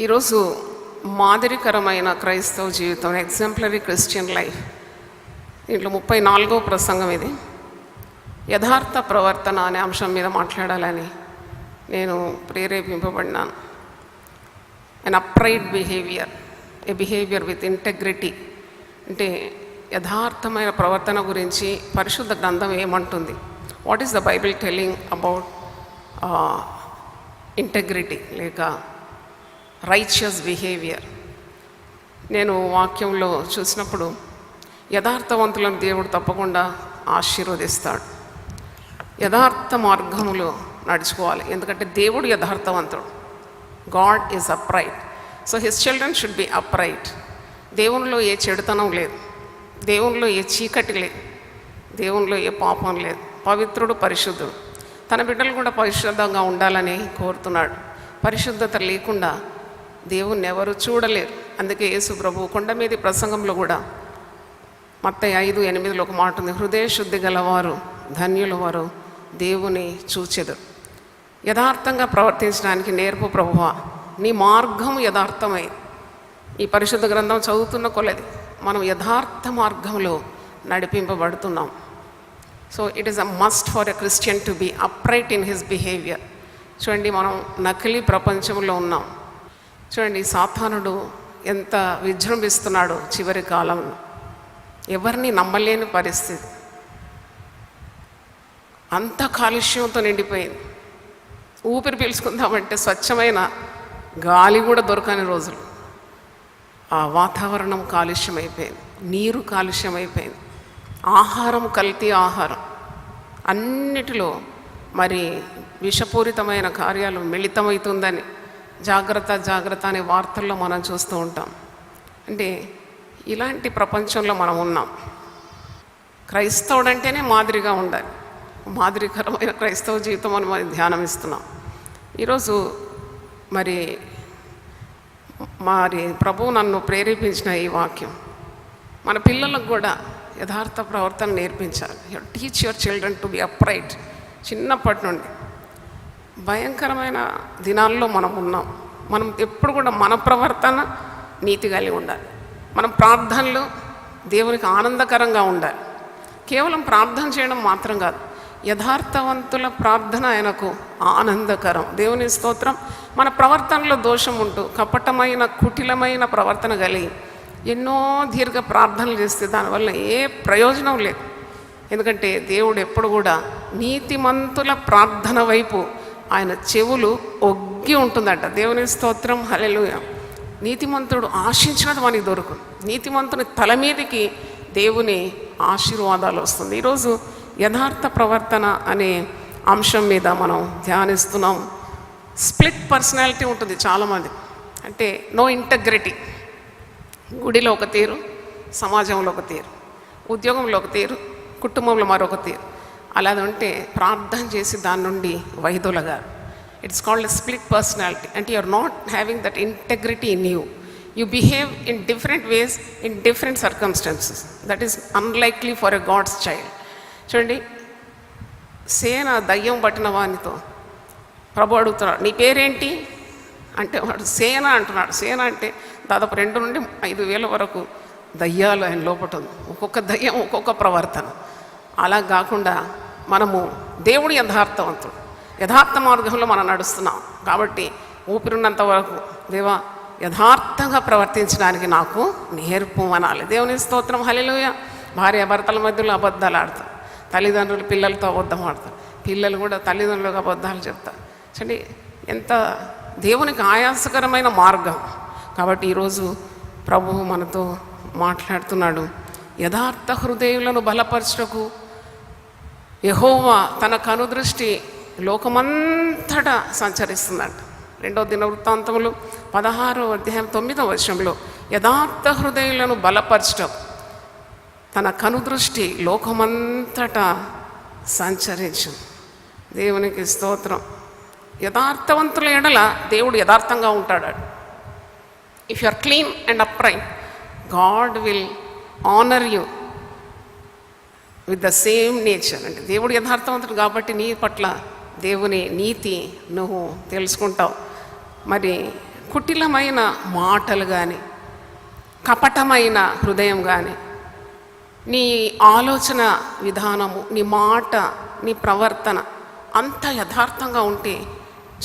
ఈరోజు మాదిరికరమైన క్రైస్తవ జీవితం, ఎగ్జాంపులరీ క్రిస్టియన్ లైఫ్, దీంట్లో 34వ ప్రసంగం ఇది. యథార్థ ప్రవర్తన అనే అంశం మీద మాట్లాడాలని నేను ప్రేరేపింపబడినాను. An upright behaviour, a behaviour with integrity. అంటే యథార్థమైన ప్రవర్తన గురించి పరిశుద్ధ గ్రంథం ఏమంటుంది? What is the Bible telling about integrity లేక రైచియస్ బిహేవియర్? నేను వాక్యంలో చూసినప్పుడు యథార్థవంతులను దేవుడు తప్పకుండా ఆశీర్వదిస్తాడు. యథార్థ మార్గములో నడుచుకోవాలి, ఎందుకంటే దేవుడు యథార్థవంతుడు. God is upright, so his children should be upright. దేవునిలో ఏ చెడుతనం లేదు, దేవునిలో ఏ చీకటి లేదు, దేవునిలో ఏ పాపం లేదు. పవిత్రుడు, పరిశుద్ధుడు. తన బిడ్డలు కూడా పరిశుద్ధంగా ఉండాలని కోరుతున్నాడు. పరిశుద్ధత లేకుండా దేవుణ్ణి ఎవరు చూడలేరు. అందుకే యేసు ప్రభు కొండ మీది ప్రసంగంలో కూడా మత్తయి 5:8 ఒక మాట ఉంది, హృదయ శుద్ధి గలవారు ధన్యులు, వారు దేవుని చూచెదరు. యథార్థంగా ప్రవర్తించడానికి నేర్పు ప్రభువా, నీ మార్గం యథార్థమై. ఈ పరిశుద్ధ గ్రంథం చదువుతున్న కొలది మనం యథార్థ మార్గంలో నడిపింపబడుతున్నాం. So it is a must for a Christian to be upright in his behaviour. చూడండి, మనం నకిలీ ప్రపంచంలో ఉన్నాం. చూడండి, సాతానుడు ఎంత విజృంభిస్తున్నాడో చివరి కాలంలో. ఎవరిని నమ్మలేని పరిస్థితి, అంత కాలుష్యంతో నిండిపోయింది. ఊపిరి పీల్చుకుందామంటే స్వచ్ఛమైన గాలి కూడా దొరకని రోజులు. ఆ వాతావరణం కాలుష్యం అయిపోయింది, నీరు కాలుష్యం అయిపోయింది, ఆహారం కల్తీ ఆహారం, అన్నిటిలో మరి విషపూరితమైన కార్యాలు మిళితమవుతుందని జాగ్రత్త జాగ్రత్త అనే వార్తల్లో మనం చూస్తూ ఉంటాం. అంటే ఇలాంటి ప్రపంచంలో మనం ఉన్నాం. క్రైస్తవుడు అంటేనే మాదిరిగా ఉండాలి. మాదిరికరమైన క్రైస్తవ జీవితం అని మనం ధ్యానం ఇస్తున్నాం. ఈరోజు మరి ప్రభువు నన్ను ప్రేరేపించిన ఈ వాక్యం మన పిల్లలకు కూడా యథార్థ ప్రవర్తన నేర్పించాలి. Teach your children to be upright. చిన్నప్పటి నుండి భయంకరమైన దినాల్లో మనం ఉన్నాం. మనం ఎప్పుడు కూడా మన ప్రవర్తన నీతి కలిగి ఉండాలి. మనం ప్రార్థనలు దేవునికి ఆనందకరంగా ఉండాలి. కేవలం ప్రార్థన చేయడం మాత్రం కాదు, యథార్థవంతుల ప్రార్థన ఆయనకు ఆనందకరం. దేవుని స్తోత్రం. మన ప్రవర్తనలో దోషం ఉంటూ కపటమైన కుటిలమైన ప్రవర్తన కలిగి ఎన్నో దీర్ఘ ప్రార్థనలు చేస్తే దానివల్ల ఏ ప్రయోజనం లేదు. ఎందుకంటే దేవుడు ఎప్పుడు కూడా నీతిమంతుల ప్రార్థన వైపు ఆయన చెవులు ఒగ్గి ఉంటుందట. దేవుని స్తోత్రం, హల్లెలూయా. నీతిమంతుడు ఆశించినది మనకి దొరుకుతుంది. నీతిమంతుని తల మీదకి దేవుని ఆశీర్వాదాలు వస్తుంది. ఈరోజు యథార్థ ప్రవర్తన అనే అంశం మీద మనం ధ్యానిస్తున్నాం. స్ప్లిట్ పర్సనాలిటీ ఉంటుంది చాలామంది. అంటే నో ఇంటగ్రిటీ. గుడిలో ఒక తీరు, సమాజంలో ఒక తీరు, ఉద్యోగంలో ఒక తీరు, కుటుంబంలో మరొక తీరు. అలా ఉంటే ప్రార్థన చేసి దాని నుండి వైదొలగారు. It's called a split personality. అంటే you are not having that integrity in you. You behave in different ways in different circumstances. That is unlikely for a God's child. చూడండి, సేన దయ్యం పట్టిన వానితో ప్రభు అడుగుతున్నాడు, నీ పేరేంటి అంటే వాడు సేన అంటున్నాడు. సేన అంటే దాదాపు 2 నుండి 5,000 వరకు దయ్యాలు ఆయన లోపట ఉంది. ఒక్కొక్క దయ్యం ఒక్కొక్క ప్రవర్తన. అలా కాకుండా మనము దేవుడు యథార్థవంతుడు, యథార్థ మార్గంలో మనం నడుస్తున్నాం. కాబట్టి ఊపిరిన్నంత వరకు దేవా యథార్థంగా ప్రవర్తించడానికి నాకు నేర్పు అనాలి. దేవుని స్తోత్రం, హల్లెలూయా. భార్య భర్తల మధ్యలో అబద్ధాలు ఆడతారు, తల్లిదండ్రులు పిల్లలతో అబద్ధం ఆడతారు, పిల్లలు కూడా తల్లిదండ్రులకు అబద్ధాలు చెప్తారు. చూడండి, ఎంత దేవునికి ఆయాసకరమైన మార్గం. కాబట్టి ఈరోజు ప్రభువు మనతో మాట్లాడుతున్నాడు. యథార్థ హృదయులను బలపరచుటకు యెహోవా తన కనుదృష్టి లోకమంతటా సంచరిస్తుందంట. 2వ దినవృత్తాంతములు 16వ అధ్యాయం 9వ వచనంలో యథార్థ హృదయులను బలపరచటం తన కనుదృష్టి లోకమంతటా సంచరించు. దేవునికి స్తోత్రం. యథార్థవంతుల ఎడల దేవుడు యథార్థంగా ఉంటాడు. If you are clean and upright, God will honour you with the same nature. అంటే దేవుడు యథార్థవంతుడు కాబట్టి నీ పట్ల దేవుని నీతి నువ్వు తెలుసుకుంటావు. మరి కుటిలమైన మాటలు కానీ, కపటమైన హృదయం కానీ, నీ ఆలోచన విధానము, నీ మాట, నీ ప్రవర్తన అంత యథార్థంగా ఉంటే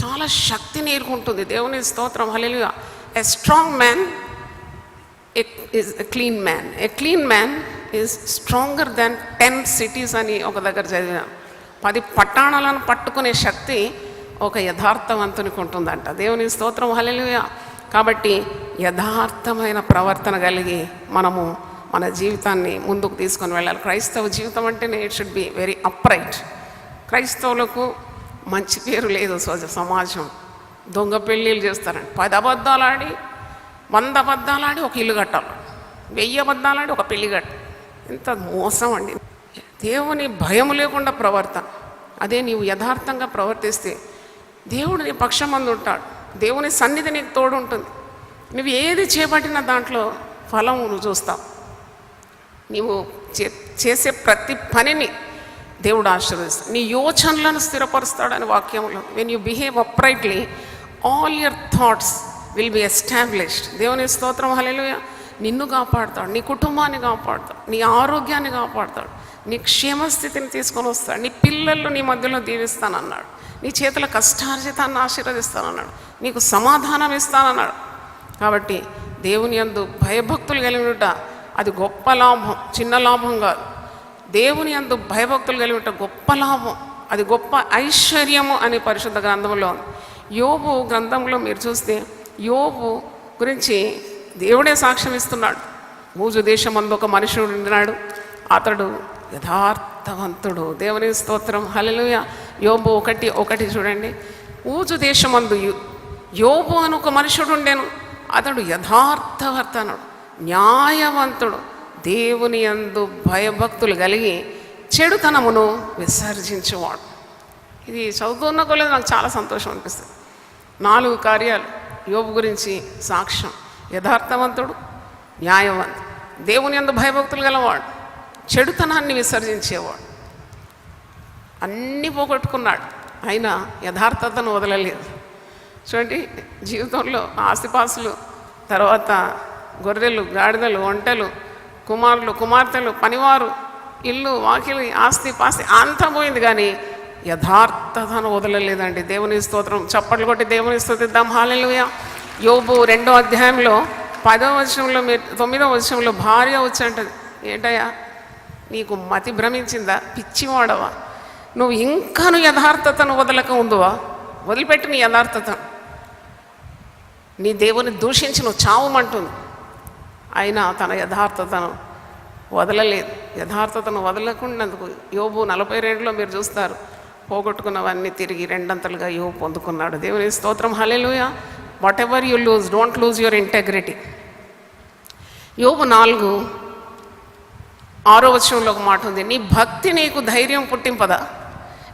చాలా శక్తి నేర్చుకుంటుంది. దేవుని స్తోత్రం, హల్లెలూయా. A strong man is a clean man. A clean man is stronger than 10 cities అని ఒక దగ్గర చదివాను. 10 పట్టణాలను పట్టుకునే శక్తి ఒక యథార్థవంతునికి ఉంటుందంట. దేవుని స్తోత్రం, హల్లెలూయా. కాబట్టి యథార్థమైన ప్రవర్తన కలిగి మనము మన జీవితాన్ని ముందుకు తీసుకొని వెళ్ళాలి. క్రైస్తవ జీవితం అంటేనే it should be very upright. క్రైస్తవులకు మంచి పేరు లేదు సమాజం. దొంగ పెళ్ళిళ్ళు చేస్తారండి. 10 అబద్ధాలు ఆడి 100 అబద్ధాలు ఆడి ఒక ఇల్లు కట్టాలి, 1000 అబద్ధాలు ఆడి ఒక పెళ్లి కట్టాలి. ఇంత మోసం అండి. దేవుని భయం లేకుండా ప్రవర్తన, అదే నీవు యథార్థంగా ప్రవర్తిస్తే దేవుడు నీ పక్షమందు ఉంటాడు. దేవుని సన్నిధి నీకు తోడు ఉంటుంది. నువ్వు ఏది చేపట్టిన దాంట్లో ఫలం నువ్వు చూస్తావు. నీవు చేసే ప్రతి పనిని దేవుడు ఆశీర్వదిస్తాడు. నీ యోచనలను స్థిరపరుస్తాడని వాక్యంలో. When you behave uprightly all your thoughts will be established. దేవుని స్తోత్రం, హల్లెలూయా. నిన్ను కాపాడుతాడు, నీ కుటుంబాన్ని కాపాడుతాడు, నీ ఆరోగ్యాన్ని కాపాడుతాడు, నీ క్షేమస్థితిని తీసుకొని వస్తాడు. నీ పిల్లలు నీ మధ్యలో దీవిస్తానన్నాడు. నీ చేతుల కష్టార్జితాన్ని ఆశీర్వదిస్తానన్నాడు. నీకు సమాధానం ఇస్తానన్నాడు. కాబట్టి దేవుని యందు భయభక్తులు కలిగినట అది గొప్ప లాభం, చిన్న లాభం కాదు. దేవుని యందు భయభక్తులు కలిగినట గొప్ప లాభం, అది గొప్ప ఐశ్వర్యము అని పరిశుద్ధ గ్రంథంలో ఉంది. యోబు గ్రంథంలో మీరు చూస్తే యోబు గురించి దేవుడే సాక్ష్యం ఇస్తున్నాడు. ఊజు దేశమందు ఒక మనుషుడు ఉన్నాడు, అతడు యథార్థవంతుడు. దేవుని స్తోత్రం, హల్లెలూయా. యోబు 1:1 చూడండి. ఊజు దేశమందు యోబు అని ఒక మనుషుడు ఉండెను, అతడు యథార్థవర్తనుడు, న్యాయవంతుడు, దేవుని యందు భయభక్తులు కలిగి చెడుతనమును విసర్జించేవాడు. ఇది చదువుతున్న కొలేదు నాకు చాలా సంతోషం అనిపిస్తుంది. 4 కార్యాలు యోబు గురించి సాక్ష్యం. యథార్థవంతుడు, న్యాయవంతుడు, దేవుని యందు భయభక్తులు గలవాడు, చెడుతనాన్ని విసర్జించేవాడు. అన్నీ పోగొట్టుకున్నాడు, అయినా యథార్థతను వదలలేదు. చూడండి, జీవితంలో ఆస్తిపాస్తులు, తర్వాత గొర్రెలు, గాడిదలు, ఒంటెలు, కుమారులు, కుమార్తెలు, పనివారు, ఇల్లు, వాకిలి, ఆస్తి పాస్తి అంతా పోయింది, కానీ యథార్థతను వదలలేదండి. దేవుని స్తోత్రం. చప్పట్లు కొట్టి దేవుని స్తుతిద్దాం, హల్లెలూయా. యోబు 2వ అధ్యాయంలో 10వ వచనంలో 9వ వచనంలో భార్య వచ్చి అంటది, ఏంటయ్యా నీకు మతి భ్రమించిందా, పిచ్చివాడవా, నువ్వు ఇంకాను యథార్థతను వదలక ఉందువా, వదిలిపెట్టి నీ యథార్థతను, నీ దేవుని దూషించి నువ్వు చావమంటుంది. అయినా తన యథార్థతను వదలలేదు. యథార్థతను వదలకుండాందుకు యోబు 42లో మీరు చూస్తారు, పోగొట్టుకున్నవన్నీ తిరిగి 2 యోబు పొందుకున్నాడు. దేవుని స్తోత్రం, హల్లెలూయా. Whatever you lose, don't lose your integrity. యోబు 4:6 వచనంలో ఒక మాట ఉంది, నీ భక్తి నీకు ధైర్యం పుట్టింపదా,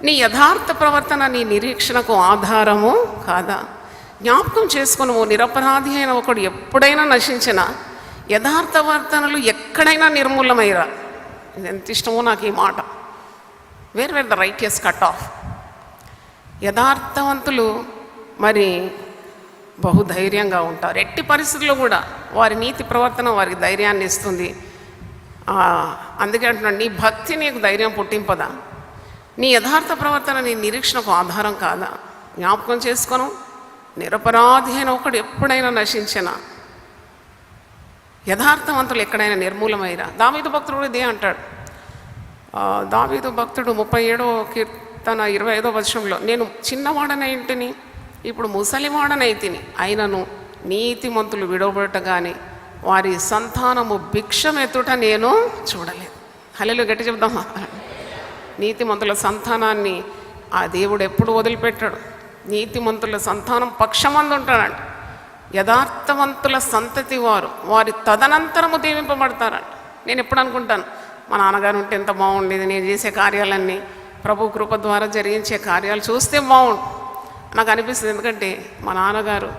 నీ యథార్థ ప్రవర్తన నీ నిరీక్షణకు ఆధారము కాదా. జ్ఞాపకం చేసుకుని ఓ నిరపరాధి అయిన ఒకడు ఎప్పుడైనా నశించిన, యథార్థవర్తనలు ఎక్కడైనా నిర్మూలమైరా. ఇది ఎంత ఇష్టమో నాకు ఈ మాట. Where the righteous cut off. యథార్థవంతులు మరి బహుధైర్యంగా ఉంటారు. ఎట్టి పరిస్థితుల్లో కూడా వారి నీతి ప్రవర్తన వారికి ధైర్యాన్ని ఇస్తుంది. అందుకే అంటున్నాడు, నీ భక్తి నీకు ధైర్యం పుట్టింపదా, నీ యథార్థ ప్రవర్తన నీ నిరీక్షణకు ఆధారం కాదా. జ్ఞాపకం చేసుకోను, నిరపరాధి అయిన ఒకడు ఎప్పుడైనా నశించిన, యథార్థవంతులు ఎక్కడైనా నిర్మూలమైరా. దావీదు భక్తుడు కూడా ఇదే అంటాడు. దావీదు భక్తుడు 37వ కీర్తన 25వ వచనంలో, నేను చిన్నవాడనైంటిని, ఇప్పుడు ముసలివాడనైతిని, అయినను నీతిమంతులు విడవబడట కానీ వారి సంతానము భిక్షమెత్తుట నేను చూడలేదు. హల్లెలూయా, గట్టి చెప్దామా. నీతిమంతుల సంతానాన్ని ఆ దేవుడు ఎప్పుడు వదిలిపెట్టాడు. నీతిమంతుల సంతానం పక్షమందు ఉంటాడంట. యథార్థవంతుల సంతతి వారి తదనంతరము దీవింపబడతారంట. నేను ఎప్పుడు అనుకుంటాను, మా నాన్నగారు ఉంటే ఎంత బాగుండేది, నేను చేసే కార్యాలన్నీ ప్రభు కృప ద్వారా జరిగించే కార్యాలు చూస్తే బాగుండు నాకు అనిపిస్తుంది. ఎందుకంటే మా నాన్నగారు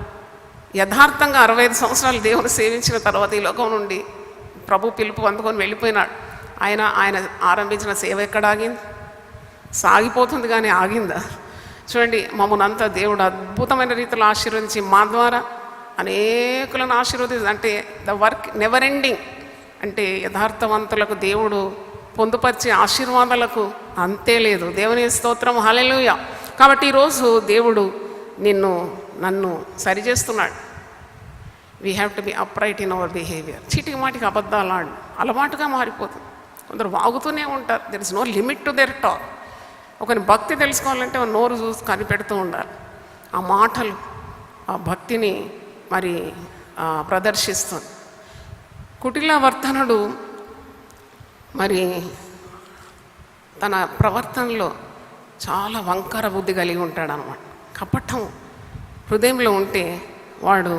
యథార్థంగా 65 సంవత్సరాలు దేవుని సేవించిన తర్వాత ఈ లోకం నుండి ప్రభు పిలుపు అందుకొని వెళ్ళిపోయినాడు. ఆయన ఆరంభించిన సేవ ఎక్కడ ఆగింది? సాగిపోతుంది కానీ ఆగిందా? చూడండి, మమ్మల్ని అంతా దేవుడు అద్భుతమైన రీతిలో ఆశీర్వదించి మా ద్వారా అనేకులను అంటే ద వర్క్ నెవర్ ఎండింగ్. అంటే యథార్థవంతులకు దేవుడు పొందుపరిచే ఆశీర్వాదాలకు అంతే లేదు. దేవుని స్తోత్రం, హల్లెలూయా. కాబట్టి ఈరోజు దేవుడు నన్ను సరిచేస్తున్నాడు. We have to be upright in our behaviour. చీటికి మాటికి అబద్ధాలు అలవాటుగా మారిపోతుంది. కొందరు వాగుతూనే ఉంటారు. There is no limit to their talk. ఒకని భక్తి తెలుసుకోవాలంటే నోరు చూసి కనిపెడుతూ ఉండాలి. ఆ మాటలు ఆ భక్తిని మరి ప్రదర్శిస్తుంది. కుటిల వర్తనుడు మరి తన ప్రవర్తనలో చాలా వంకర బుద్ధి కలిగి ఉంటాడు అన్నమాట. కపటం హృదయంలో ఉంటే వాడు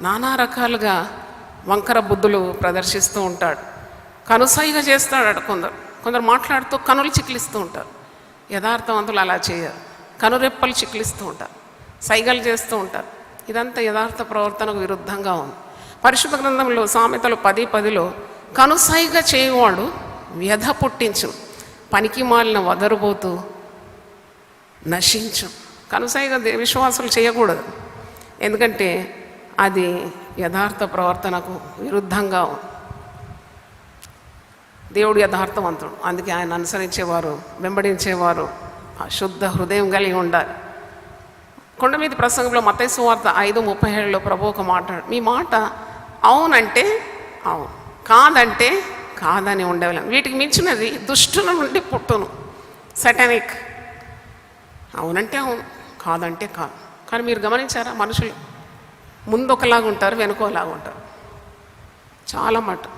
నానా రకాలుగా వంకర బుద్ధులు ప్రదర్శిస్తూ ఉంటాడు. కనుసైగా చేస్తాడు. కొందరు మాట్లాడుతూ కనులు చిక్లిస్తూ ఉంటారు. యథార్థవంతులు అలా చేయరు. కనురెప్పలు చిక్లిస్తూ ఉంటారు, సైగలు చేస్తూ ఉంటారు. ఇదంతా యథార్థ ప్రవర్తనకు విరుద్ధంగా ఉంది. పరిశుద్ధ గ్రంథంలో సామెతలు 10:10లో కనుసైగా చేయవాడు వ్యధ పుట్టించు, పనికి మాలిన వదరుబోతూ నశించు. కనుసైగా విశ్వాసులు చేయకూడదు, ఎందుకంటే అది యథార్థ ప్రవర్తనకు విరుద్ధంగా ఉంది. దేవుడు యథార్థవంతుడు, అందుకే ఆయన అనుసరించేవారు, వెంబడించేవారు ఆ శుద్ధ హృదయం కలిగి ఉండాలి. కొండ మీద ప్రసంగంలో మత్తయి సువార్త 5:37లో ప్రభు ఒక మాట, మీ మాట అవునంటే అవును, కాదంటే కాదని ఉండేవాళ్ళం. వీటికి మించినది దుష్టుల నుండి పుట్టును, సటానిక్. అవునంటే అవును, కాదంటే కాదు. కానీ మీరు గమనించారా, మనుషులు ముందు ఒకలాగా ఉంటారు, వెనుకోలాగా ఉంటారు. చాలా మటు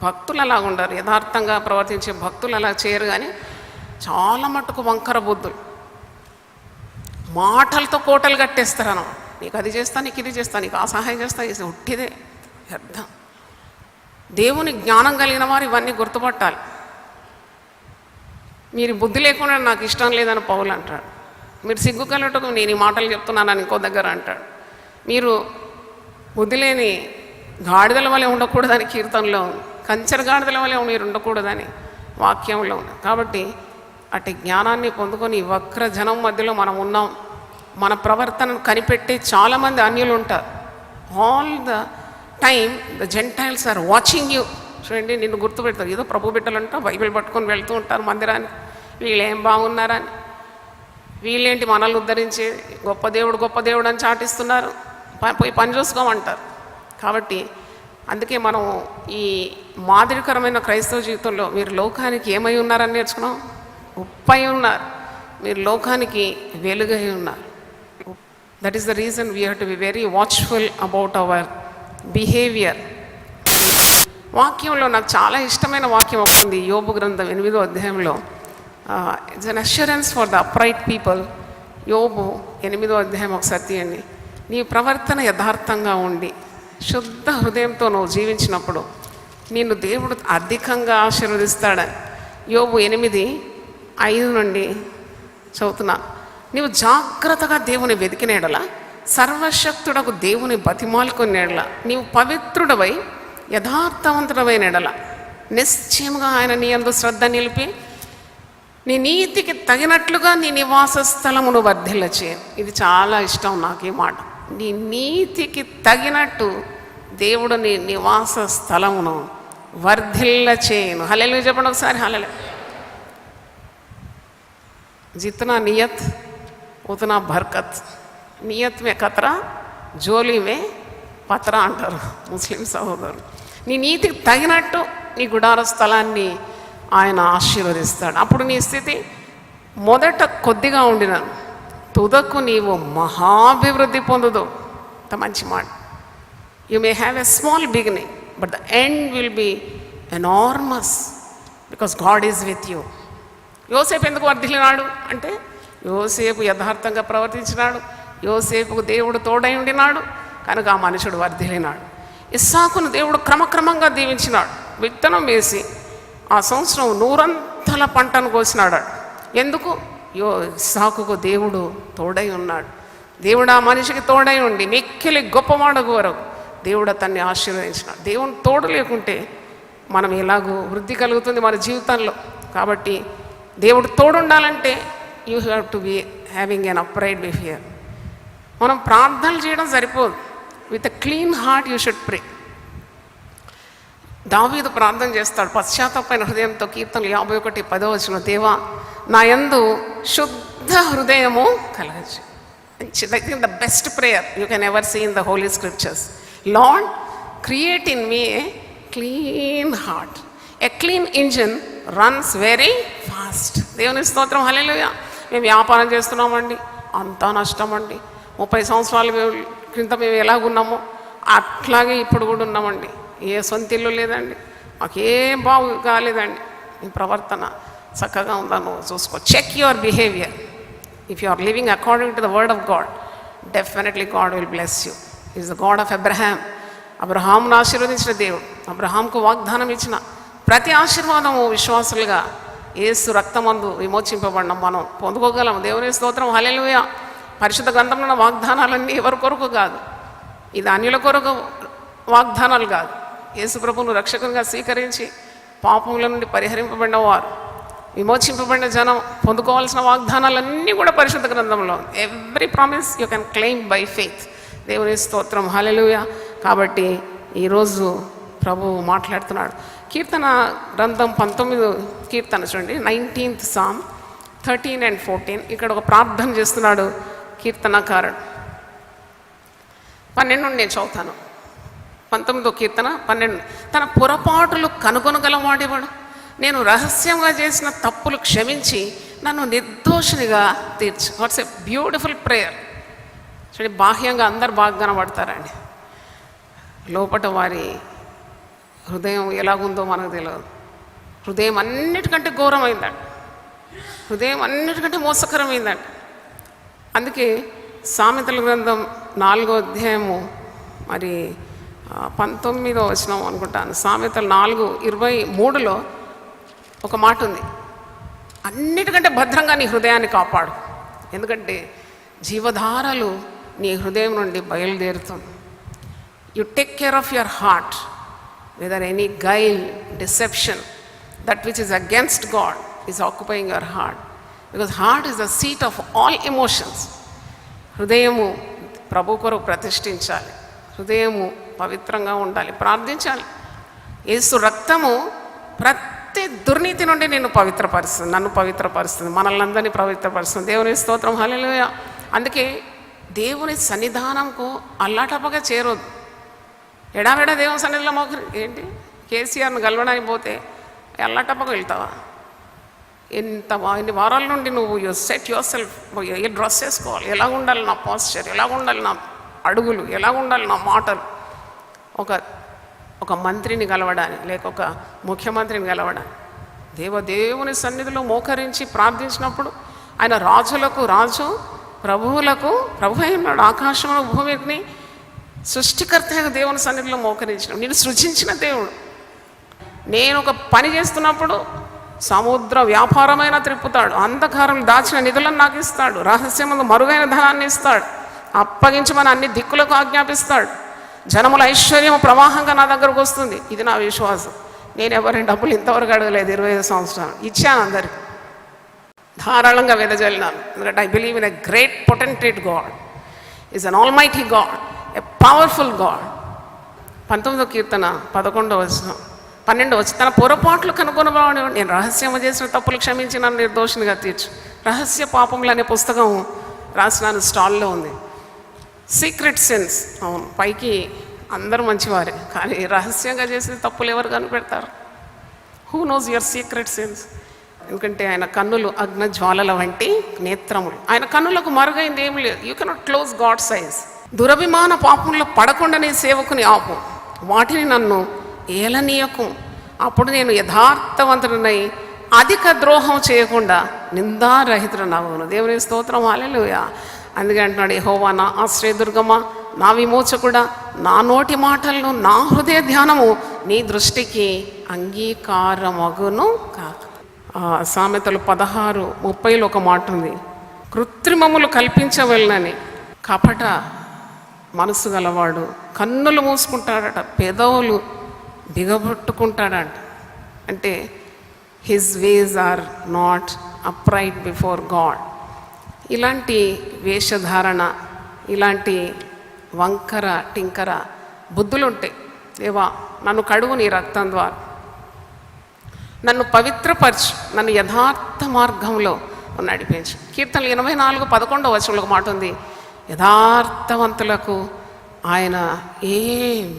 భక్తులు అలాగ ఉండరు, యథార్థంగా ప్రవర్తించే భక్తులు అలా చేయరు. కానీ చాలా మట్టుకు వంకర బుద్ధులు, మాటలతో కోటలు కట్టేస్తారు అన్నమాట. నీకు అది చేస్తా, నీకు ఇది చేస్తా, నీకు ఆ సహాయం చేస్తా, ఇది ఉట్టిదే వ్యర్థం. దేవుని జ్ఞానం కలిగిన వారు ఇవన్నీ గుర్తుపట్టాలి. మీరు బుద్ధి లేకుండా నాకు ఇష్టం లేదని పౌలు అంటాడు. మీరు సిగ్గు కలటకు నేను ఈ మాటలు చెప్తున్నానని ఇంకో దగ్గర అంటాడు. మీరు బుద్ధి లేని గాడిదల వలె ఉండకూడదని కీర్తనలో ఉంది, కంచెర గాడిదల వలె మీరు ఉండకూడదని వాక్యంలో ఉంది. కాబట్టి అటు జ్ఞానాన్ని పొందుకొని వక్ర జనం మధ్యలో మనం ఉన్నాం. మన ప్రవర్తనను కనిపెట్టి చాలామంది అన్యులు ఉంటారు. All the time the Gentiles are watching you. చూడండి, నిన్ను గుర్తుపెడతారు. ఏదో ప్రభు బిడ్డలంట బైబిల్ పట్టుకొని వెళ్తూ ఉంటారు మందిరానికి. వీళ్ళు ఏం బాగున్నారని, వీళ్ళేంటి మనల్ని ఉద్ధరించే గొప్ప దేవుడు అని చాటిస్తున్నారు, పోయి పని చూసుకోమంటారు. కాబట్టి అందుకే మనం ఈ మాదిరికరమైన క్రైస్తవ జీవితంలో మీరు లోకానికి ఏమై ఉన్నారని నేర్చుకున్నాం. ఉప్పై ఉన్నారు, మీరు లోకానికి వెలుగై ఉన్నారు. That is the reason we have to be very watchful about our behaviour. వాక్యంలో నాకు చాలా ఇష్టమైన వాక్యం ఒకటి, యోబు గ్రంథం 8వ అధ్యాయంలో. It's an assurance for the upright people. యోబు 8వ అధ్యాయం ఒకసారి తీయండి. నీ ప్రవర్తన యథార్థంగా ఉండి శుద్ధ హృదయంతో నువ్వు జీవించినప్పుడు నిన్ను దేవుడు అధికంగా ఆశీర్వదిస్తాడని. యోబు 8:5 నుండి చదువుతున్నా. నీవు జాగ్రత్తగా దేవుని వెతికిన ఎడల, సర్వశక్తుడకు దేవుని బతిమాలుకున్న ఎడల, నీవు పవిత్రుడవై యథార్థవంతుడమైన ఎడల నిశ్చయంగా ఆయన నీ యందు శ్రద్ధ నిలిపి నీ నీతికి తగినట్లుగా నీ నివాస స్థలమును వర్ధిల్ల చేయను. ఇది చాలా ఇష్టం నాకు ఈ మాట. నీ నీతికి తగినట్టు దేవుడు నీ నివాస స్థలమును వర్ధిల్ల చేయను. హల్లెలూయా చెప్పండి ఒకసారి. హల్లెలూయా. जितना नियत उतना बरकत. नियत में कतरा, జోలి మే పత్రా అంటారు ముస్లిం సహోదరులు. నీ నీతికి తగినట్టు నీ గుడార స్థలాన్ని ఆయన ఆశీర్వదిస్తాడు. అప్పుడు నీ స్థితి మొదట కొద్దిగా ఉండిన తుదకు నీవు మహాభివృద్ధి పొందుదు. అంత మంచి మాట. You may have a small beginning but the end will be enormous because God is with you. యోసేపు ఎందుకు వర్ధిల్లినాడు అంటే యోసేపు యథార్థంగా ప్రవర్తించినాడు, యోసేపుకు దేవుడు తోడై ఉండినాడు కనుక ఆ మనుషుడు వర్ధిల్లినాడు. ఇస్సాకును దేవుడు క్రమక్రమంగా దీవించినాడు. విత్తనం వేసి ఆ సంవత్సరం 100 పంటను కోసినాడు. ఎందుకు? ఇస్సాకుకు దేవుడు తోడై ఉన్నాడు. దేవుడు ఆ మనిషికి తోడై ఉండి మిక్కిలి గొప్పవాడకు వరకు దేవుడు అతన్ని ఆశీర్వదించినాడు. దేవుని తోడు లేకుంటే మనం ఎలాగూ వృద్ధి కలుగుతుంది మన జీవితంలో. కాబట్టి దేవుడు తోడుండాలంటే you have to be having an upright behaviour. మనం ప్రార్థనలు చేయడం సరిపోదు, with a clean heart you should pray. దావీదు ప్రార్థన చేస్తాడు పశ్చాత్తాపమైన హృదయంతో. కీర్తనలు 51:10 దేవా నా యందు శుద్ధ హృదయము కలగచ్చు. I think the best prayer you can ever see in the Holy Scriptures. Lord, create in me a clean heart. A clean engine runs very fast. దేవుని స్తోత్రం, హల్లెలూయా. మేము వ్యాపారం చేస్తున్నామండి, అంతా నష్టమండి. 30 సంవత్సరాల క్రితం మేము ఎలాగున్నామో అట్లాగే ఇప్పుడు కూడా ఉన్నామండి. ఏ సొంత ఇల్లు లేదండి, మాకేం బాగు కాలేదండి. నీ ప్రవర్తన చక్కగా ఉందా నువ్వు చూసుకో. Check your behaviour. If you are living according to the word of God, definitely God will bless you. He is the God of Abraham. అబ్రహామును ఆశీర్వదించిన దేవుడు, అబ్రహాంకు వాగ్దానం ఇచ్చిన ప్రతి ఆశీర్వాదము విశ్వాసులుగా యేసు రక్తమందు విమోచింపబడిన మనం పొందుకోగలం. దేవుని స్తోత్రం, హల్లెలూయా. పరిశుద్ధ గ్రంథంలో ఉన్న వాగ్దానాలన్నీ ఎవరి కొరకు కాదు, ఇది అన్యుల కొరకు వాగ్దానాలు కాదు. యేసు ప్రభువును రక్షకునిగా స్వీకరించి పాపముల నుండి పరిహరింపబడిన వారు, విమోచింపబడిన జనం పొందుకోవాల్సిన వాగ్దానాలన్నీ కూడా పరిశుద్ధ గ్రంథంలో. Every promise you can claim by faith. దేవుని స్తోత్రం, హల్లెలూయా. కాబట్టి ఈరోజు ప్రభువు మాట్లాడుతున్నాడు. కీర్తన గ్రంథం 19 కీర్తన చూడండి, 19th Psalm 13 and 14. ఇక్కడ ఒక ప్రార్థన చేస్తున్నాడు కీర్తనకారుడు. 12 నేను చదువుతాను. 19వ కీర్తన 12. తన పొరపాటులు కనుగొనగలవాడేవాడు, నేను రహస్యంగా చేసిన తప్పులు క్షమించి నన్ను నిర్దోషినిగా తీర్చు. What's a beautiful prayer. చూడండి, బాహ్యంగా అందరు బాగా కనబడతారండి, లోపట వారి హృదయం ఎలాగుందో మనకు తెలియదు. హృదయం అన్నిటికంటే ఘోరమైందండి, హృదయం అన్నిటికంటే మోసకరమైందండి. అందుకే సామెతల గ్రంథం 4వ అధ్యాయము మరి 19వ వచనం అనుకుంటాను. సామెతలు 4:23 ఒక మాట ఉంది, అన్నిటికంటే భద్రంగా నీ హృదయాన్ని కాపాడు, ఎందుకంటే జీవధారలు నీ హృదయం నుండి బయలుదేరుతుంది. You take care of your heart, weather any guile, deception, that which is against God is occupying your heart, because heart is the seat of all emotions. హృదయము ప్రభు కొరకు ప్రతిష్ఠించాలి, హృదయము పవిత్రంగా ఉండాలి, ప్రార్థించాలి. యేసు రక్తము ప్రతి దుర్నీతి నుండి నిన్ను పవిత్రపరుస్తుంది, నన్ను పవిత్రపరుస్తుంది, మనల్ని అందరినీ పవిత్రపరుస్తుంది. దేవుని స్తోత్రం, హల్లెలూయా. అందుకే దేవుని సన్నిధానంకు అల్లాటప్పగా చేరొద్దు. ఎడావిడ దేవుని సన్నిధిలో ఏంటి, కేసీఆర్ను గెలవడానికి పోతే అల్లాటప్పగా వెళ్తావా? ఎన్ని వారాల నుండి నువ్వు you set your self, A dress వేసుకోవాలి, ఎలా ఉండాలి నా పోస్చర్, ఎలా ఉండాలి నా అడుగులు, ఎలా ఉండాలి నా మాటలు. ఒక మంత్రిని కలవడానికి, లేక ఒక ముఖ్యమంత్రిని కలవడానికి దేవుని సన్నిధిలో మోకరించి ప్రార్థించినప్పుడు ఆయన రాజులకు రాజు, ప్రభువులకు ప్రభు అయినాడు. ఆకాశంలో భూమిని సృష్టికర్తగా దేవుని సన్నిధిలో మోకరించిన, నేను సృజించిన దేవుడు. నేను ఒక పని చేస్తున్నప్పుడు సముద్ర వ్యాపారమైన త్రిప్పుతాడు, అంధకారం దాచిన నిధులను నాకు ఇస్తాడు, రహస్యమందు మరుగైన ధనాన్ని ఇస్తాడు, అప్పగించమని అన్ని దిక్కులకు ఆజ్ఞాపిస్తాడు, జనముల ఐశ్వర్యము ప్రవాహంగా నా దగ్గరకు వస్తుంది. ఇది నా విశ్వాసం. నేను ఎవరిని డబ్బులు ఇంతవరకు అడగలేదు. 25 సంవత్సరాలు ఇచ్చాను, అందరికి ధారాళంగా వెదజల్లినాను. ఎందుకంటే I believe in a great potentate God, is an almighty God, a powerful God. 19వ కీర్తన 11వ వచనం 12వ వచనం, తన పొరపాట్లు కనుగొనవాడు, నేను రహస్యము చేసిన తప్పులు క్షమించి నన్ను నిర్దోషినిగా తీర్చు. రహస్య పాపములు అనే పుస్తకం రాసినాను, స్టాల్లో ఉంది. సీక్రెట్ సెన్స్, అవును, పైకి అందరూ మంచివారే, కానీ రహస్యంగా చేసిన తప్పులు ఎవరు కనిపెడతారు? Who knows your secret sins? ఎందుకంటే ఆయన కన్నులు అగ్ని జ్వాలల వంటి నేత్రములు, ఆయన కన్నులకు మరుగైంది ఏమి లేదు. You cannot close God's eyes. దురభిమాన పాపంలో పడకుండా నీ సేవకుని ఆపు, వాటిని నన్ను ఏలనీయకు. అప్పుడు నేను యథార్థవంతుడినై అధిక ద్రోహం చేయకుండా నిందారహితుడనవును. దేవుని స్తోత్రం, హల్లెలూయా. అందుకే అంటున్నాడు, యెహోవా నా ఆశ్రయదుర్గమా, నా విమోచకుడా, నా నోటి మాటలను నా హృదయ ధ్యానము నీ దృష్టికి అంగీకారమగును కాక. సామెతలు 16:30 ఒక మాట ఉంది, కృత్రిమములు కల్పించవలనని కపట మనసు గలవాడు కన్నులు మూసుకుంటాడట, పెదవులు దిగబొట్టుకుంటాడట. అంటే his ways are not upright before God. ఇలాంటి వేషధారణ, ఇలాంటి వంకర టింకర బుద్ధులుంటాయి. దేవా నన్ను కడుగు నీ రక్తం ద్వారా, నన్ను పవిత్రపరచు, నన్ను యథార్థ మార్గంలో నడిపించు. కీర్తనలు 84:11 వచనంలో ఒక మాట ఉంది, యథార్థవంతులకు ఆయన ఏ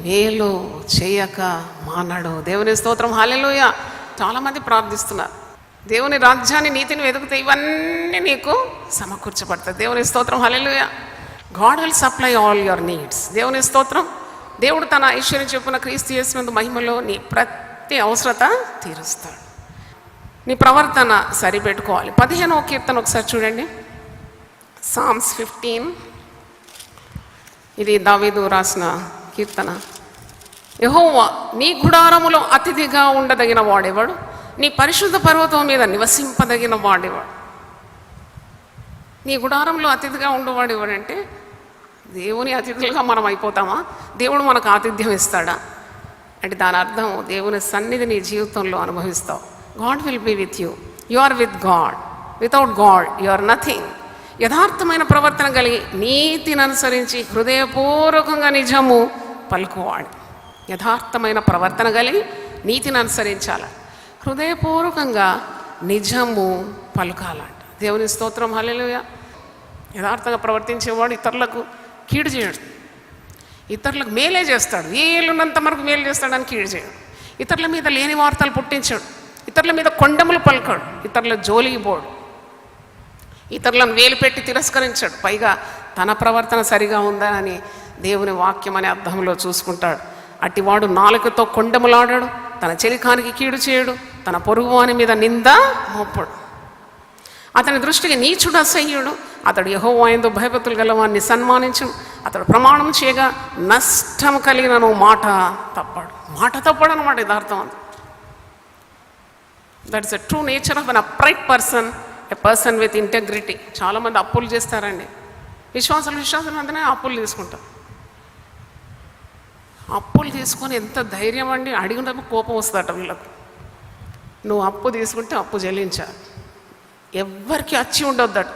మేలు చేయక మానడు. దేవుని స్తోత్రం, హల్లెలూయా. చాలామంది ప్రార్థిస్తున్నారు, దేవుని రాజ్యాన్ని నీతిని వెతుకుతే ఇవన్నీ నీకు సమకూర్చబడతాయి. దేవుని స్తోత్రం, హల్లెలూయా. God will supply all your needs. దేవుని స్తోత్రం. దేవుడు తన ఐశ్వర్యం చొప్పున క్రీస్తు యేసునందు మహిమలో నీ ప్రతి అవసరత తీరుస్తాడు. నీ ప్రవర్తన సరిపెట్టుకోవాలి. 15వ కీర్తన ఒకసారి చూడండి, సామ్స్ 15. ఇది దావీదు రాసిన కీర్తన. యెహోవా నీ గుడారములో అతిథిగా ఉండదగిన వాడేవాడు, నీ పరిశుద్ధ పర్వతం మీద నివసింపదగిన వాడేవాడు. నీ గుడారంలో అతిథిగా ఉండేవాడు ఎవడంటే, దేవుని అతిథులుగా మనం అయిపోతామా? దేవుడు మనకు ఆతిథ్యం ఇస్తాడా అంటే దాని అర్థం దేవుని సన్నిధి నీ జీవితంలో అనుభవిస్తావు. God will be with you. You are with God. Without God you are nothing. యథార్థమైన ప్రవర్తన కలిగి నీతిని అనుసరించి హృదయపూర్వకంగా నిజము పలుకువాడు. యథార్థమైన ప్రవర్తన కలిగి నీతిని అనుసరించాలి, హృదయపూర్వకంగా నిజము పలుకాలంట. దేవుని స్తోత్రం, హల్లెలూయా. యథార్థంగా ప్రవర్తించేవాడు ఇతరులకు కీడు చేయడు, ఇతరులకు మేలే చేస్తాడు. వీలున్నంత వరకు మేలు చేస్తాడని కీడు చేయడు. ఇతరుల మీద లేని వార్తలు పుట్టించాడు, ఇతరుల మీద కొండములు పలుకాడు, ఇతరుల జోలికి పోడు, ఇతరులను వేలు పెట్టి తిరస్కరించాడు. పైగా తన ప్రవర్తన సరిగా ఉందని దేవుని వాక్యం అనే అర్థంలో చూసుకుంటాడు. అట్టివాడు నాలుకతో కొండములాడాడు, తన చెలికానికి కీడు చేయడు, తన పొరుగువాని మీద నింద మోపడు. అతని దృష్టికి నీచుడు అసహ్యుడు. అతడు యెహోవా యందు భయభక్తులు గలవాన్ని సన్మానించు. అతడు ప్రమాణం చేయగా నష్టం కలిగినను మాట తప్పడు. మాట తప్పడు అనమాట యథార్థం. That is a true nature of an upright person, a person with integrity. చాలామంది అప్పులు చేస్తారండి. విశ్వాసం అంటేనే అప్పులు తీసుకుంటారు. అప్పులు తీసుకొని ఎంత ధైర్యం అండి, అడిగినప్పుడు కోపం వస్తుందట వీళ్ళకు. నువ్వు అప్పు తీసుకుంటే అప్పు చెల్లించాలి, ఎవ్వరికి అచ్చి ఉండొద్దట.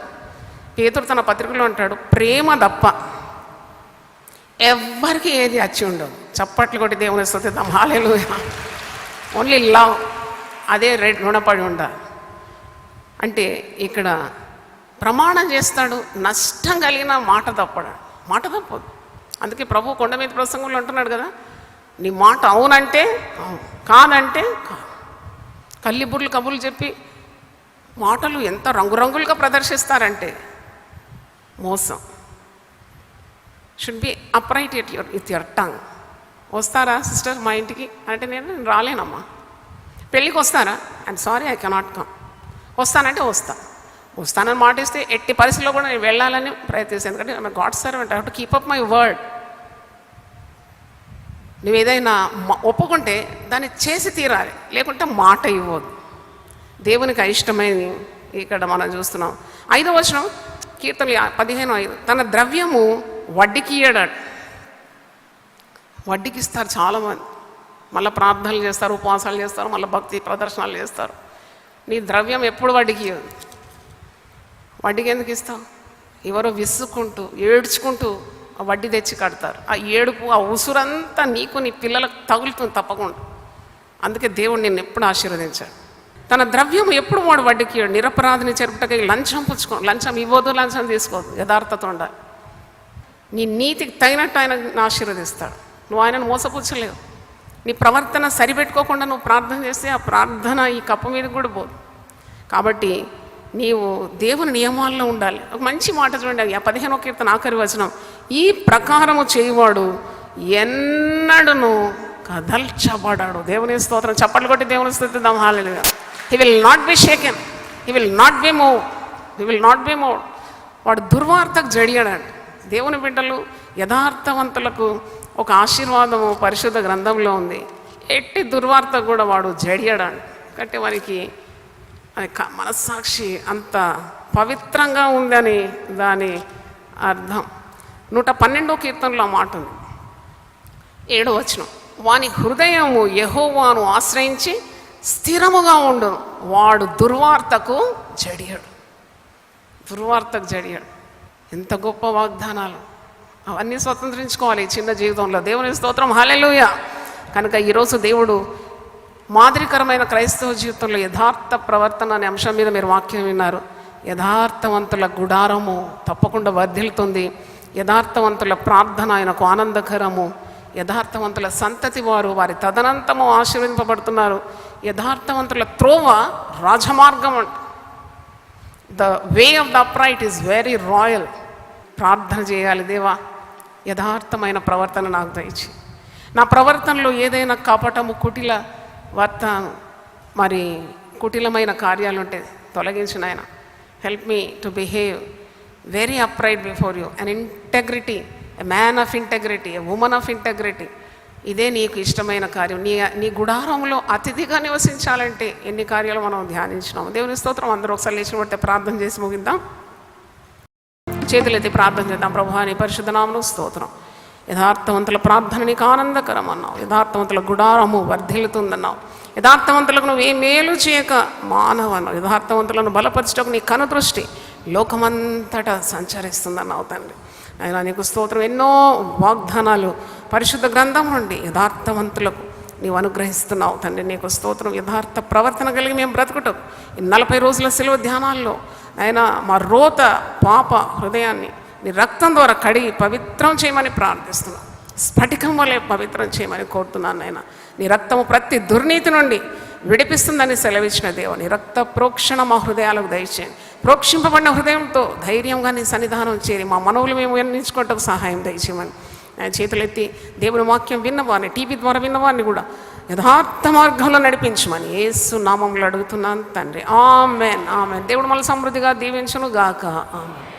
పేతురు తన పత్రికలో అంటాడు, ప్రేమ తప్ప ఎవ్వరికి ఏది అచ్చి ఉండదు. చప్పట్లు కొట్టి దేవుని స్తుతిద్దాం, హల్లెలూయా. ఓన్లీ లవ్, అదే రుణపడి ఉండాలి. అంటే ఇక్కడ ప్రమాణం చేస్తాడు, నష్టం కలిగిన మాట తప్పడు, మాట తప్పదు. అందుకే ప్రభు కొండ మీద ప్రసంగంలో అంటున్నాడు కదా, నీ మాట అవునంటే అవును, కాదంటే కాదు. కల్లిబుర్లు కబుర్లు చెప్పి మాటలు ఎంత రంగురంగులుగా ప్రదర్శిస్తారంటే మోసం. Should be upright with your tongue. వస్తారా సిస్టర్ మా ఇంటికి అంటే నేను రాలేనమ్మా. పెళ్ళికి వస్తారా? I'm sorry I cannot come. వస్తానంటే వస్తానని మాట ఇస్తే ఎట్టి పరిస్థితిలో కూడా నేను వెళ్ళాలని ప్రయత్నిస్తాను. ఎందుకంటే I'm God servant, I have to keep up my word. నువ్వు ఏదైనా ఒప్పుకుంటే దాన్ని చేసి తీరాలి, లేకుంటే మాట ఇవ్వద్దు. దేవునికి అయిష్టమైనది ఇక్కడ మనం చూస్తున్నాం. 5వ వచనం కీర్తనలు 15:5. తన ద్రవ్యము వడ్డీకి ఇయ్యడాడు. వడ్డీకి ఇస్తారు చాలామంది, మళ్ళీ ప్రార్థనలు చేస్తారు, ఉపవాసాలు చేస్తారు, మళ్ళీ భక్తి ప్రదర్శనలు చేస్తారు. నీ ద్రవ్యం ఎప్పుడు వడ్డీకి ఇవ్వదు. వడ్డీకి ఎందుకు ఇస్తావు? ఎవరో విసుక్కుంటూ ఏడ్చుకుంటూ ఆ వడ్డీ తెచ్చి కడతారు. ఆ ఏడుపు, ఆ ఉసురంతా నీకు నీ పిల్లలకు తగులుతుంది తప్పకుండా. అందుకే దేవుడు నిన్ను ఎప్పుడు ఆశీర్వదించాడు. తన ద్రవ్యం ఎప్పుడు వాడు వడ్డీకి ఇవ్వడు. నిరపరాధిని చెరుపుటకి లంచం ఇవ్వదు, లంచం తీసుకోవద్దు. యథార్థత ఉండాలి. నీ నీతికి తగినట్టు ఆయన ఆశీర్వదిస్తాడు. నువ్వు ఆయనను మోసపుచ్చలేవు. నీ ప్రవర్తన సరిపెట్టుకోకుండా నువ్వు ప్రార్థన చేస్తే ఆ ప్రార్థన ఈ కప్పు మీద కూడా పోదు. కాబట్టి నీవు దేవుని నియమాల్లో ఉండాలి. ఒక మంచి మాట చూడండి, 15వ కీర్తన ఆఖరి వచనం, ఈ ప్రకారము చేయవాడు ఎన్నడను కదల్చబడాడు. దేవుని స్తోత్రం. చప్పట్లు కొట్టి దేవుని స్తుతిద్దాం, హల్లెలూయా. He will not be shaken, he will not be moved. వాడు దుర్వార్తకు జడియడాడు. దేవుని బిడ్డలు యథార్థవంతులకు ఒక ఆశీర్వాదము పరిశుద్ధ గ్రంథంలో ఉంది. ఎట్టి దుర్వార్త కూడా వాడు జడియడాడు. కాబట్టి వారికి మనస్సాక్షి అంత పవిత్రంగా ఉందని దాని అర్థం. 112వ కీర్తనలో మాట ఉంది, 7వ వచనం, వాని హృదయము యెహోవాను ఆశ్రయించి స్థిరముగా ఉండు, వాడు దుర్వార్తకు జడియడు. ఎంత గొప్ప వాగ్దానాలు. అవన్నీ స్వతంత్రించుకోవాలి ఈ చిన్న జీవితంలో. దేవుని స్తోత్రం, హల్లెలూయా. కనుక ఈరోజు దేవుడు మాదిరికరమైన క్రైస్తవ జీవితంలో యథార్థ ప్రవర్తన అనే అంశం మీద మీరు వాక్యం విన్నారు. యథార్థవంతుల గుడారము తప్పకుండా వర్ధిల్లుతుంది. యథార్థవంతుల ప్రార్థన ఆయనకు ఆనందకరము. యథార్థవంతుల సంతతి వారి తదనంతము ఆశీర్వదింపబడుతున్నారు. యథార్థవంతుల త్రోవ రాజమార్గం అంట. The way of the upright is very royal. ప్రార్థన చేయాలి, దేవా యథార్థమైన ప్రవర్తన నాకు దయచి, నా ప్రవర్తనలో ఏదైనా కపటము కుటిలమైన కార్యాలుంటే తొలగించిన ఆయన. Help me to behave very upright before you, an integrity, a man of integrity, a women of integrity. ఇదే నీకు ఇష్టమైన కార్యం. నీ గుడారంలో అతిథిగా నివసించాలంటే ఎన్ని కార్యాలు మనం ధ్యానించినాము. దేవుని స్తోత్రం. అందరూ ఒకసారి లేచిన పడితే ప్రార్థన చేసి ముగిద్దాం. చేతులెత్తి ప్రార్థన చేద్దాం. ప్రభువా నీ పరిశుద్ధ నామమునకు స్తోత్రం. యథార్థవంతుల ప్రార్థన నీకు ఆనందకరం అన్నావు. యథార్థవంతుల గుడారము వర్ధిల్లుతుందన్నావు. యథార్థవంతులకు నువ్వు ఏ మేలు చేయక మానవన్నావు. యథార్థవంతులను బలపరచటకు నీ కనుదృష్టి లోకమంతటా సంచరిస్తుందన్నావు తండ్రి. అయినా నీకు స్తోత్రం. ఎన్నో వాగ్దానాలు పరిశుద్ధ గ్రంథం నుండి యథార్థవంతులకు నీవు అనుగ్రహిస్తున్నావు తండ్రి. నీకు స్తోత్రం. యథార్థ ప్రవర్తన కలిగి మేము బ్రతుకుటం ఈ 40 రోజుల సెలవు ధ్యానాల్లో ఆయన మా రోత పాప హృదయాన్ని నీ రక్తం ద్వారా కడిగి పవిత్రం చేయమని ప్రార్థిస్తున్నాం. స్ఫటికం వలె పవిత్రం చేయమని కోరుతున్నాను నాయన. నీ రక్తము ప్రతి దుర్నీతి నుండి విడిపిస్తుందని సెలవిచ్చిన దేవ, నీ రక్త ప్రోక్షణ మా హృదయాలకు దయచేయండి. ప్రోక్షింపబడిన హృదయంతో ధైర్యంగా నీ సన్నిధానం చేరి మా మనవులు మేము వర్ణించుకోవటకు సహాయం దయచేయమని చేతులెత్తి దేవుని వాక్యం విన్నవారిని, టీవీ ద్వారా విన్నవారిని కూడా యథార్థ మార్గంలో నడిపించమని యేసు నామములో అడుగుతున్నాను తండ్రి. ఆమేన్, ఆమేన్. దేవుడు మళ్ళీ సమృద్ధిగా దీవించును గాక. ఆమేన్.